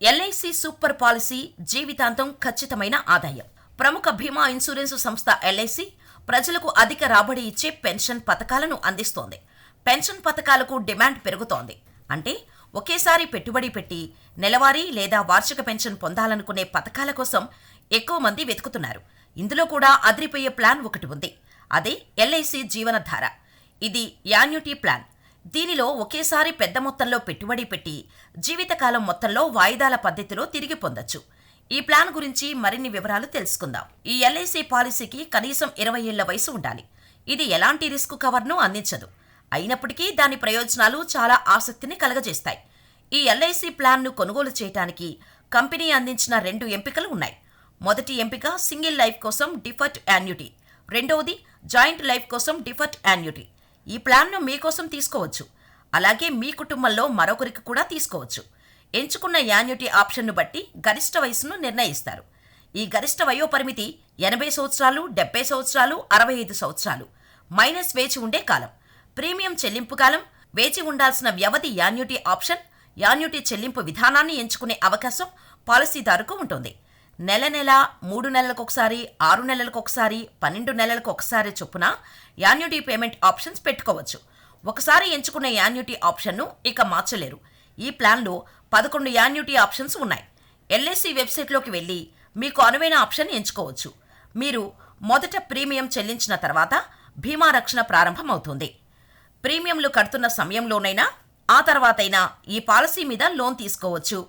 LIC super policy జీవితాంతం ఖచ్చితమైన ఆదాయం. ప్రముఖ బీమా ఇన్సూరెన్సు సంస్థ ఎల్ఐసి ప్రజలకు అధిక రాబడి ఇచ్చే పెన్షన్ పథకాలను అందిస్తోంది. పెన్షన్ పథకాలకు డిమాండ్ పెరుగుతోంది. అంటే ఒకేసారి పెట్టుబడి పెట్టి నెలవారీ లేదా వార్షిక పెన్షన్ పొందాలనుకునే పథకాల కోసం ఎక్కువ మంది వెతుకుతున్నారు. ఇందులో కూడా అదిరిపోయే ప్లాన్ ఒకటి ఉంది. అదే ఎల్ఐసి జీవనధార. ఇది యాన్యుటీ ప్లాన్. దీనిలో ఒకేసారి పెద్ద మొత్తంలో పెట్టుబడి పెట్టి జీవితకాలం మొత్తంలో వాయిదాల పద్ధతిలో తిరిగి పొందొచ్చు. ఈ ప్లాన్ గురించి మరిన్ని వివరాలు తెలుసుకుందాం. ఈ ఎల్ఐసి పాలసీకి కనీసం 20 ఏళ్ల వయసు ఉండాలి. ఇది ఎలాంటి రిస్క్ కవర్ను అందించదు. అయినప్పటికీ దాని ప్రయోజనాలు చాలా ఆసక్తిని కలగజేస్తాయి. ఈ ఎల్ఐసి ప్లాన్ను కొనుగోలు చేయడానికి కంపెనీ అందించిన 2 ఎంపికలు ఉన్నాయి. మొదటి ఎంపిక సింగిల్ లైఫ్ కోసం డిఫర్డ్ యాన్యుటీ, రెండవది జాయింట్ లైఫ్ కోసం డిఫర్డ్ యాన్యుటీ. ఈ ప్లాన్ను మీకోసం తీసుకోవచ్చు, అలాగే మీ కుటుంబంలో మరొకరికి కూడా తీసుకోవచ్చు. ఎంచుకున్న యాన్యుటీ ఆప్షన్ను బట్టి గరిష్ట వయసును నిర్ణయిస్తారు. ఈ గరిష్ట వయోపరిమితి 80 సంవత్సరాలు, 70 సంవత్సరాలు, 65 సంవత్సరాలు మైనస్ వేచి ఉండే కాలం. ప్రీమియం చెల్లింపు కాలం, వేచి ఉండాల్సిన వ్యవధి యాన్యుటీ ఆప్షన్, యాన్యుటీ చెల్లింపు విధానాన్ని ఎంచుకునే అవకాశం పాలసీదారుకు ఉంటుంది. నెల 3 నెలలకొకసారి, 6 నెలలకొకసారి, 12 నెలలకొకసారి చొప్పున యాన్యుటీ పేమెంట్ ఆప్షన్స్ పెట్టుకోవచ్చు. ఒకసారి ఎంచుకున్న యాన్యుటీ ఆప్షన్ను ఇక మార్చలేరు. ఈ ప్లాన్లో 11 యాన్యుటీ ఆప్షన్స్ ఉన్నాయి. ఎల్ఐసి వెబ్సైట్లోకి వెళ్ళి మీకు అనువైన ఆప్షన్ ఎంచుకోవచ్చు. మీరు మొదట ప్రీమియం చెల్లించిన తర్వాత బీమా రక్షణ ప్రారంభమవుతుంది. ప్రీమియంలు కడుతున్న సమయంలోనైనా ఆ తర్వాతైనా ఈ పాలసీ మీద లోన్ తీసుకోవచ్చు.